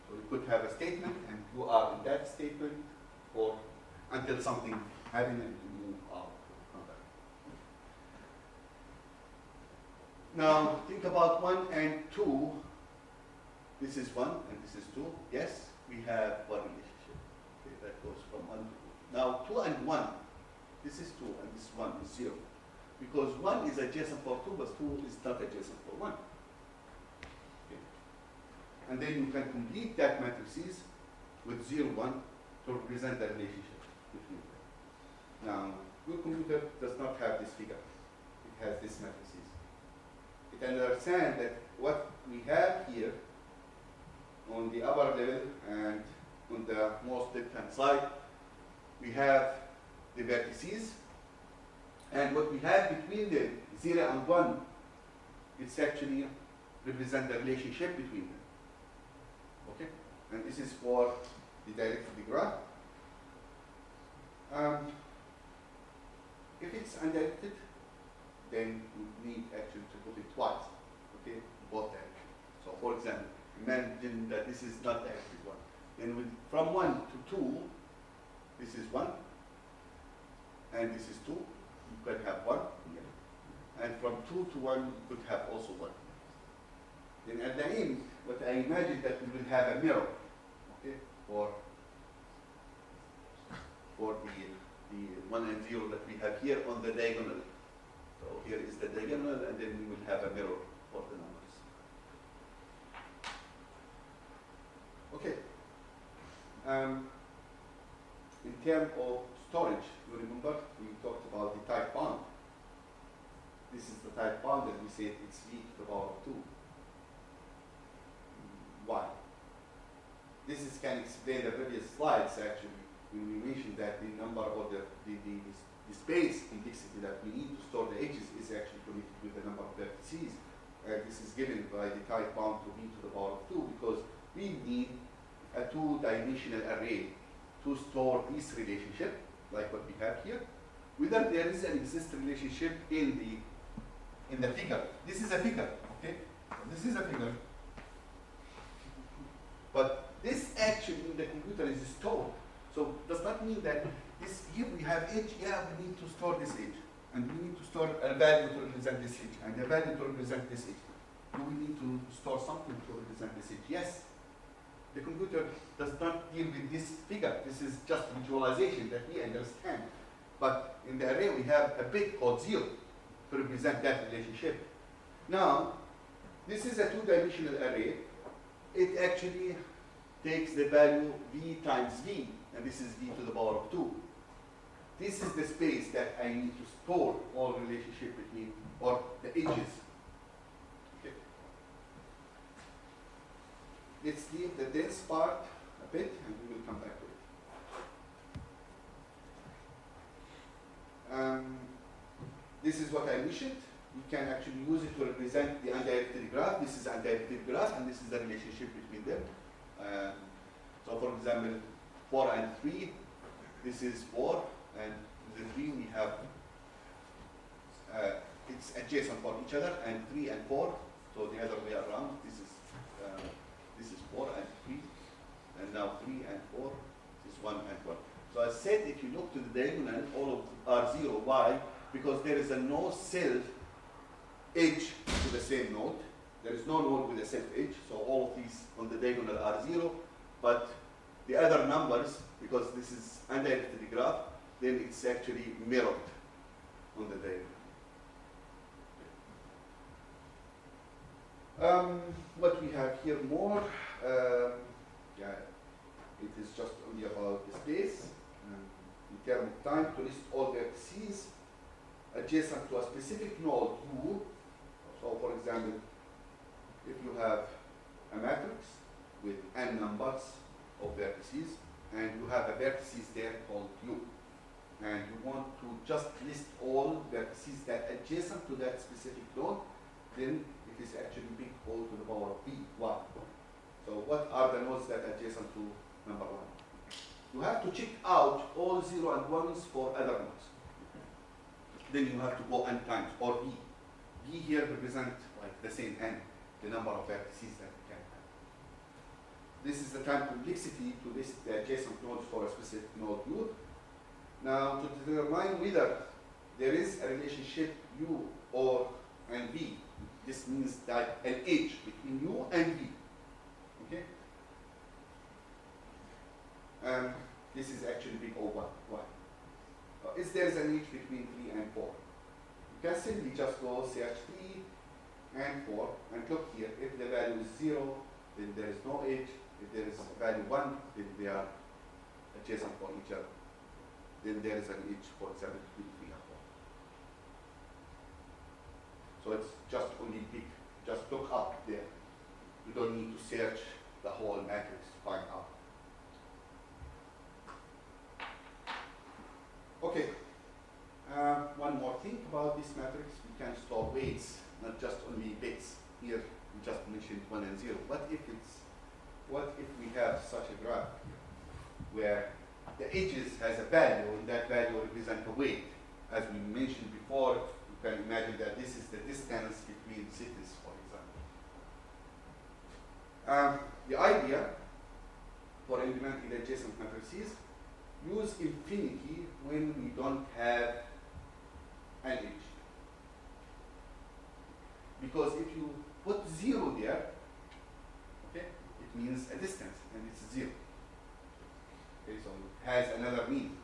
So you could have a statement and you are in that statement or until something happens and you move out from that. Now think about 1 and 2. This is 1 and this is 2. Yes, we have one relationship. Okay, that goes from 1 to 2. Now 2 and 1, this is 2 and this 1 is 0. Because 1 is adjacent for 2, but 2 is not adjacent for 1. Okay. And then you can complete that matrices with 0, 1 to represent the relationship between them. Now, your computer does not have this figure. It has this matrices. It understands that what we have here on the upper level and on the most left-hand side, we have the vertices. And what we have between them, 0 and 1, it's actually represent the relationship between them. Okay? And this is for the directed graph. If it's undirected, then we need actually to put it twice. Okay? Both directions. So for example, imagine that this is not the directed one. Then from 1 to 2, this is 1, and this is 2. You could have 1 here. And from 2 to 1, you could have also 1. Then at the end, what I imagine that we will have a mirror, okay, for the 1 and 0 that we have here on the diagonal. So here is the diagonal, and then we will have a mirror for the numbers. Okay. In terms of storage, you remember we talked about the type bound. This is the type bound that we said it's v to the power of 2. Why? This is can explain the previous slides actually when we mentioned that the number of the space complexity that we need to store the edges is actually connected with the number of vertices. This is given by the type bound to v to the power of 2 because we need a two-dimensional array to store this relationship, like what we have here, whether there is an existing relationship in the figure. This is a figure, okay? This is a figure. But this actually in the computer is stored. So does not mean that this here we have edge, yeah, we need to store this edge. And we need to store a value to represent this edge, and a value to represent this edge. Do we need to store something to represent this edge? Yes. The computer does not deal with this figure. This is just visualization that we understand. But in the array, we have a bit called 0 to represent that relationship. Now, this is a two-dimensional array. It actually takes the value v times v, and this is v to the power of 2. This is the space that I need to store all relationship between, or the edges. Okay. Let's leave the dense part a bit, and we will come back to it. This is what I mentioned. You can actually use it to represent the undirected graph. This is undirected graph, and this is the relationship between them. So, for example, 4 and 3. This is 4, and the 3 we have. It's adjacent for each other, and 3 and 4. So the other way around. This is 4 and 3, and now 3 and 4, this is 1 and 1. So I said if you look to the diagonal, all of are 0. Why? Because there is a no self edge to the same node. There is no node with a self edge, so all of these on the diagonal are 0. But the other numbers, because this is undirected graph, then it's actually mirrored on the diagonal. What we have here more, yeah, it is just only about the space. In terms of time, to list all vertices adjacent to a specific node U. So, for example, if you have a matrix with n numbers of vertices, and you have a vertices there called U, and you want to just list all vertices that adjacent to that specific node, then it is actually big O to the power of B1. So what are the nodes that are adjacent to number 1? You have to check out all 0 and 1s for other nodes. Then you have to go n times, or B. B here represents like the same n, the number of vertices that you can have. This is the time complexity to list the adjacent nodes for a specific node U. Now, to determine whether there is a relationship U or and V, this means that an edge between U and V. Okay? This is actually big O1. Why? Is there an edge between 3 and 4? You can simply just go search 3 and 4 and look here. If the value is 0, then there is no edge. If there is a value 1, then they are adjacent for each other. Then there is an edge, for example, between 3 and 4. So it's just only pick, just look up there. You don't need to search the whole matrix to find out. Okay, one more thing about this matrix, we can store weights, not just only bits. Here we just mentioned 1 and 0. What if we have such a graph where the edges has a value, and that value represents a weight? As we mentioned before, you can imagine that this is the distance between cities, for example. The idea for implementing the adjacent matrices, use infinity when we don't have an edge. Because if you put 0 there, okay, it means a distance, and it's 0. Okay, so it has another meaning.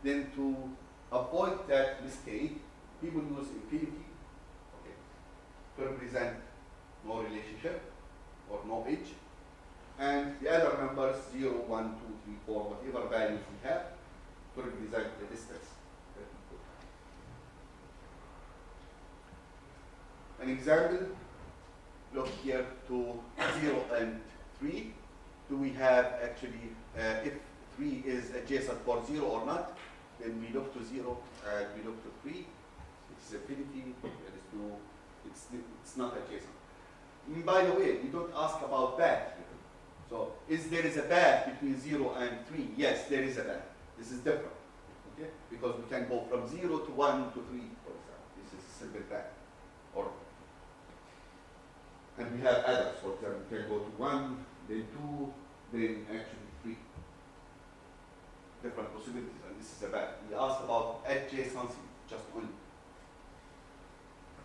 Then to avoid that mistake, people use infinity, okay, to represent no relationship or no edge. And the other numbers, 0, 1, 2, 3, 4, whatever values we have, to represent the distance that we put. An example, look here to 0 and 3. Do we have actually, if 3 is adjacent for 0 or not, then we look to 0 and we look to 3. It's infinity, there is no, it's not adjacent. And by the way, we don't ask about that here. So, there is a path between 0 and 3? Yes, there is a path. This is different, okay? Because we can go from 0 to 1 to 3, for example. This is a simple path. And we have others, for example, we can go to 1, then 2, then actually 3. Different possibilities, and this is a path. We ask about adjacency, just only.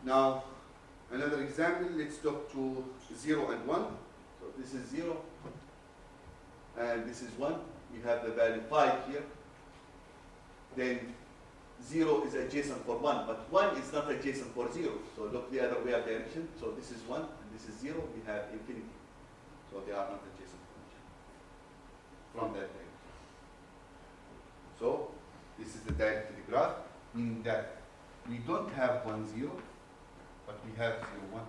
Now, another example, let's look to 0 and 1. So this is 0, and this is 1. We have the value 5 here. Then 0 is adjacent for 1, but 1 is not adjacent for 0. So look the other way of direction. So this is 1, and this is 0. We have infinity. So they are not adjacent from each other from that direction. So this is the directed graph, meaning that we don't have 1, 0, but we have 0, 1.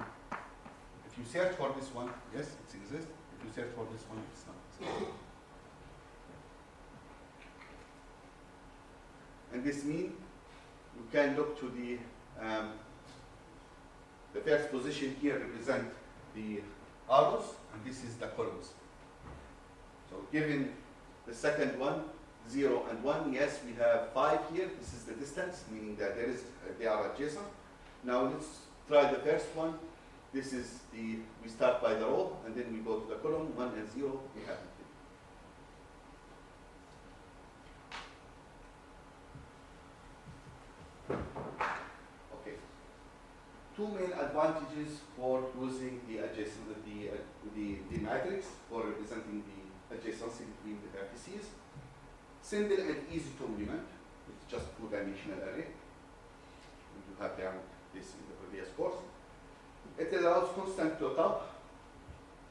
If you search for this one, yes, it exists. If you search for this one, it's not. And this means you can look to the first position here represent the arrows, and this is the columns. So given the second one, 0 and 1, yes, we have 5 here. This is the distance, meaning that they are adjacent. Now let's try the first one. this is we start by the row, and then we go to the column, 1 and 0, we have it. Okay. Two main advantages for using the adjacent, the matrix for representing the adjacency between the vertices. Simple and easy to implement. It's just two-dimensional array. You have learned this in the previous course. It allows constant lookup.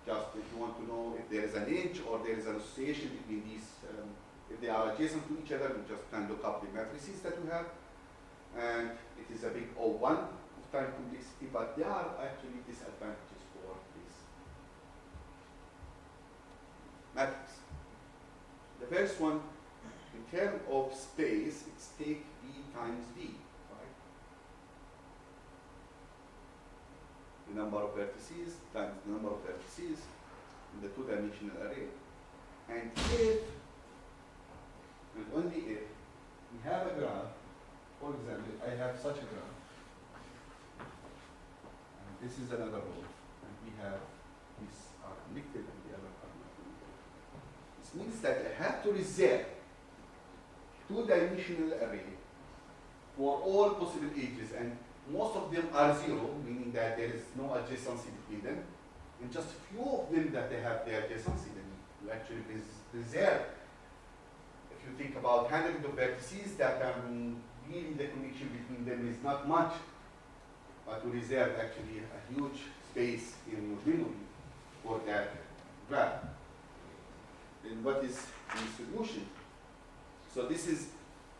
Just if you want to know if there is an edge or there is an association between these, if they are adjacent to each other, you just can look up the matrices that you have. And it is a big O1 of time complexity, but there are actually disadvantages for this matrix. The first one, in terms of space, it's take V times V, right? The number of vertices times the number of vertices in the two-dimensional array. And if, and only if, we have a graph, for example, I have such a graph, and this is another row, and we have these are connected and the other are not connected. This means that I have to reserve two-dimensional array for all possible edges, and most of them are 0, meaning that there is no adjacency between them, and just few of them that they have their adjacency, then you actually reserve. If you think about hundreds of vertices, that really the connection between them is not much, but to reserve actually a huge space in your memory for that graph. Then what is the solution? So this is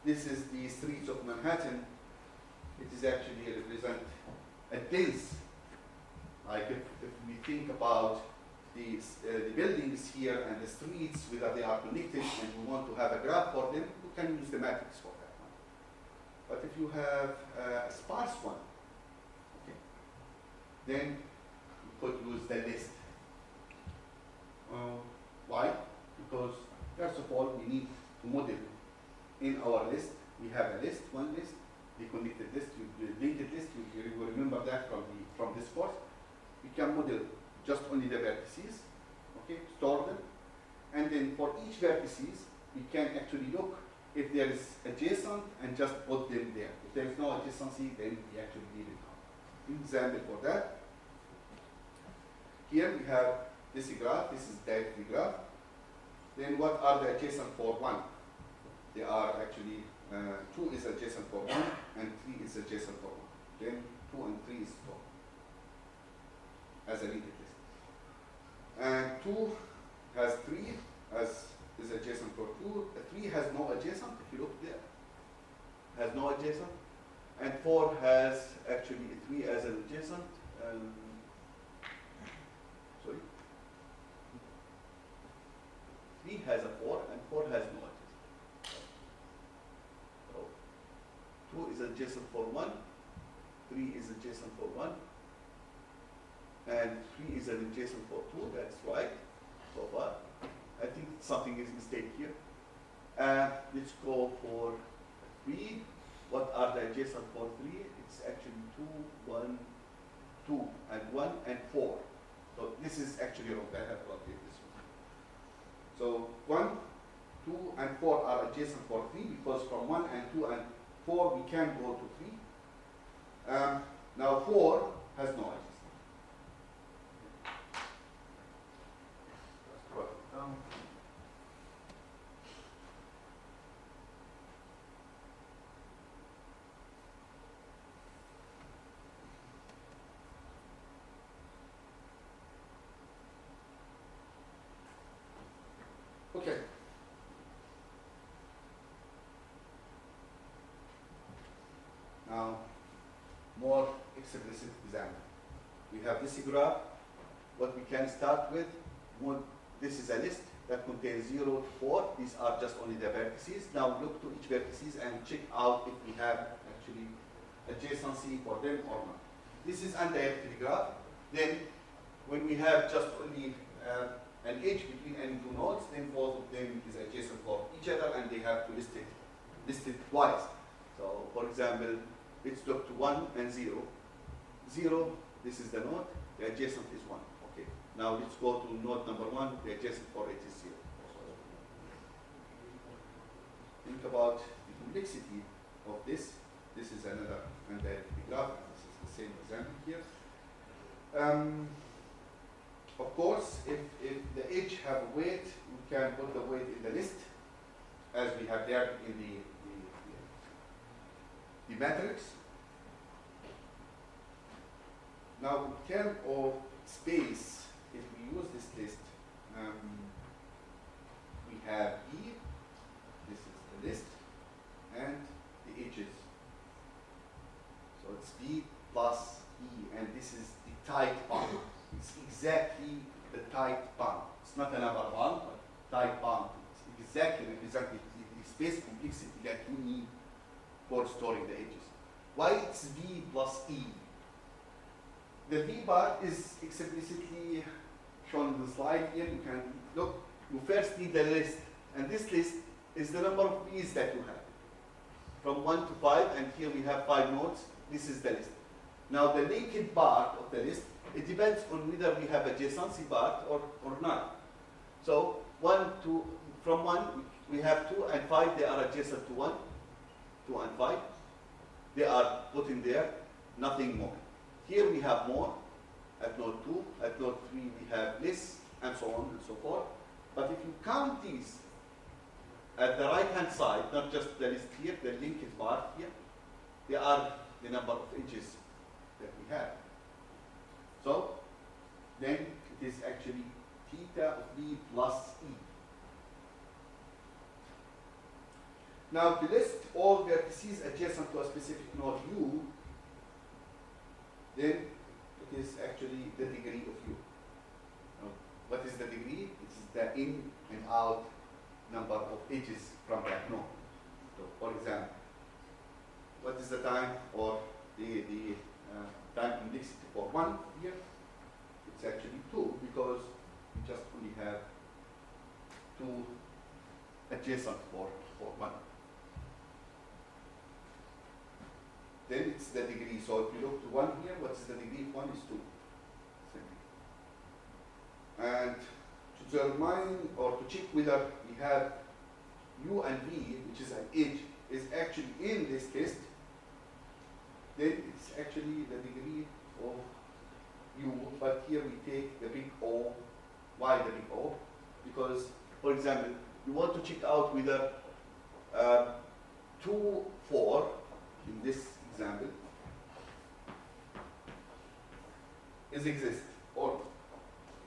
the streets of Manhattan. It is actually represent a dense. Like if we think about the buildings here and the streets, whether they are connected, and we want to have a graph for them, we can use the matrix for that one. But if you have a sparse one, okay, then you could use the list. Why? Because first of all, we need to model in our list. We have a list, one list, the connected list, the linked list. You will remember that from this course. We can model just only the vertices, okay, store them, and then for each vertices, we can actually look if there is adjacent and just put them there. If there is no adjacency, then we actually leave it out. Example for that. Here we have this graph. This is directly graph. Then what are the adjacent for 1? They are actually 2 is adjacent for 1 and 3 is adjacent for 1. Then 2 and 3 is 4 as a linked list. And 2 has 3 as is adjacent for 2. 3 has no adjacent. If you look there, has no adjacent. And 4 has actually 3 as an adjacent. Sorry. 3 has a 4 and 4 has no adjacent. So 2 is adjacent for 1, 3 is adjacent for 1, and 3 is an adjacent for 2. That's right so far. I think something is mistake here. Let's go for 3. What are the adjacent for 3? It's actually 2, 1, 2, and 1, and 4. So this is actually wrong. I have to update this one. So 1, 2, and 4 are adjacent for 3 because from 1 and 2 and 4 we can go to 3. Now 4 has no adjacent. Let's write it down. Okay. Now, more explicit example. We have this graph. What we can start with, this is a list that contains 0 to 4. These are just only the vertices. Now look to each vertices and check out if we have actually adjacency for them or not. This is undirected graph. Then, when we have just only an edge between any two nodes, then both of them is adjacent for each other and they have to list it twice. So for example, let's look to 1 and 0. 0, this is the node, The adjacent is 1. Okay. Now let's go to node number 1. The adjacent for it is 0. Think about the complexity of this. This is another undirected graph. This is the same example here. Of course, if the edge have a weight, we can put the weight in the list, as we have there in the matrix. Now, in terms of space, if we use this list, we have E, this is the list, and the edges. So it's B plus E, and this is the tight bond. It's exactly the tight bond. It's not a number one, but tight bond. It's exactly representing the space complexity that you need for storing the edges. Why it's V plus E? The V bar is explicitly shown in the slide here. You can look. You first need the list, and this list is the number of V's that you have, from 1 to 5, and here we have 5 nodes. This is the list. Now the linked part of the list, it depends on whether we have adjacency part or not. So from 1, we have 2 and 5, they are adjacent to 1, 2 and 5. They are put in there, nothing more. Here we have more, at node 2, at node 3 we have less, and so on and so forth. But if you count these at the right-hand side, not just the list here, the linked part here, they are the number of edges that we have. So then it is actually theta of B plus E. Now to list all vertices adjacent to a specific node U, then it is actually the degree of U. Now, what is the degree? It is the in and out number of edges from that node. So for example, what is the time or the time complexity for 1 here? It's actually 2, because we just only have 2 adjacent for 1. Then it's the degree. So if you look to 1 here, what is the degree of 1 is 2. And to determine or to check whether we have U and V, which is an edge, is actually in this list, then it's actually the degree of U, but here we take the big O. Why the big O? Because, for example, you want to check out whether 2, 4, in this example, exist or not.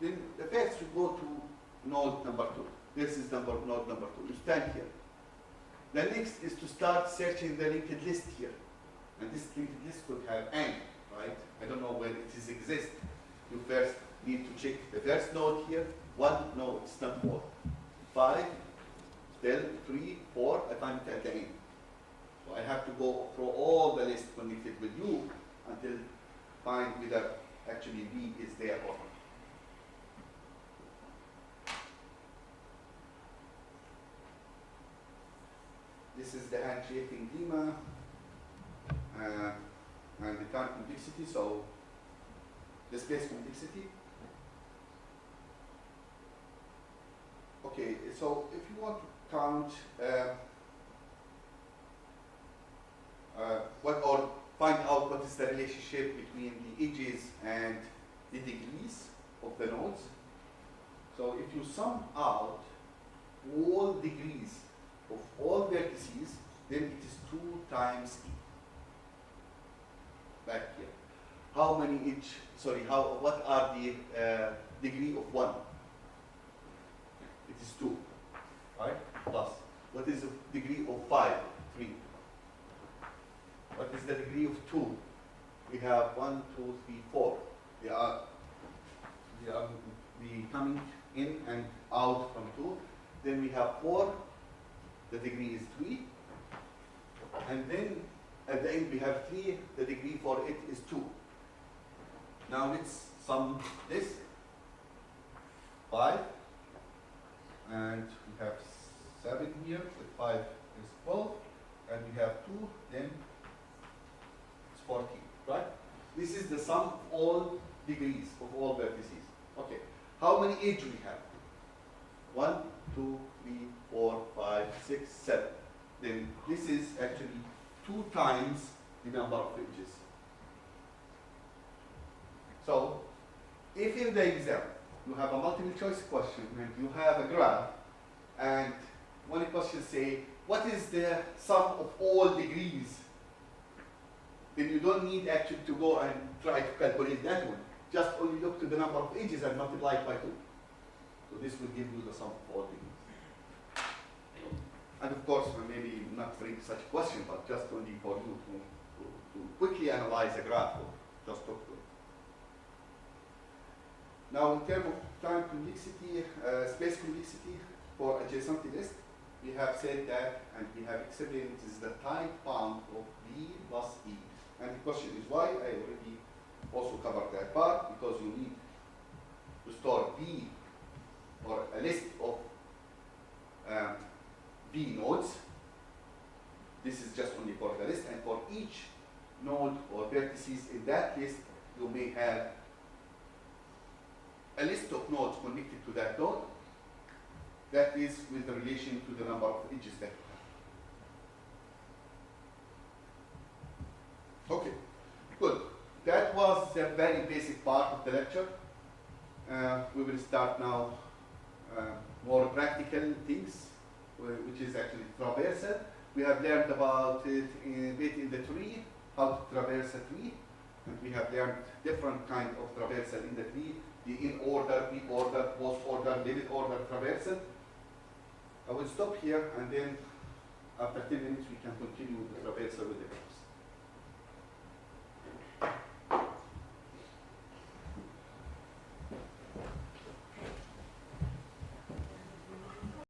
Then the first you go to node number 2. This is node number 2. You stand here. The next is to start searching the linked list here. And this linked list could have N, right? I don't know where it is exist. You first need to check the first node here. 1, no, it's not 4. 5, then 3, 4, I find it at the end. So I have to go through all the list connected with U until find whether actually V is there or not. This is the hand-shaping lemma and the time complexity, so the space complexity. Okay, so if you want to count or find out what is the relationship between the edges and the degrees of the nodes, so if you sum out all degrees of all vertices, then it is 2 times E. Back here. How many each, what are the degree of 1? It is 2, right? Plus. What is the degree of 5? 3. What is the degree of 2? We have 1, 2, 3, 4. They are coming in and out from 2. Then we have 4. The degree is 3. And then at the end we have 3. The degree for it is 2. Now let's sum this. 5. And we have 7 here. With 5 is 12. And we have 2. Then it's 14. Right? This is the sum of all degrees of all vertices. Okay, how many edges we have? 1, 2, 3, 4, 5, 6, 7. Then this is actually 2 times the number of edges. So, if in the exam you have a multiple choice question and you have a graph, and one question say, what is the sum of all degrees? Then you don't need actually to go and try to calculate that one. Just only look to the number of edges and multiply it by 2. So this will give you the sum of all degrees. And of course, maybe not bring such a question, but just only for you to quickly analyze a graph or just talk to it. Now, in terms of time convexity, space convexity for adjacent list, we have said that, and we have explained it is the time bound of B plus E. And the question is why? I already also covered that part, because you need to store B or a list of B nodes. This is just only for the list, and for each node or vertices in that list, you may have a list of nodes connected to that node that is with the relation to the number of edges that you have. Okay, good. That was the very basic part of the lecture. We will start now more practical things, which is actually traversal. We have learned about it a bit in the tree, how to traverse a tree, and we have learned different kind of traversal in the tree, the in order, pre order, post order, limit order traversal. I will stop here, and then after 10 minutes we can continue the traversal with the graphs.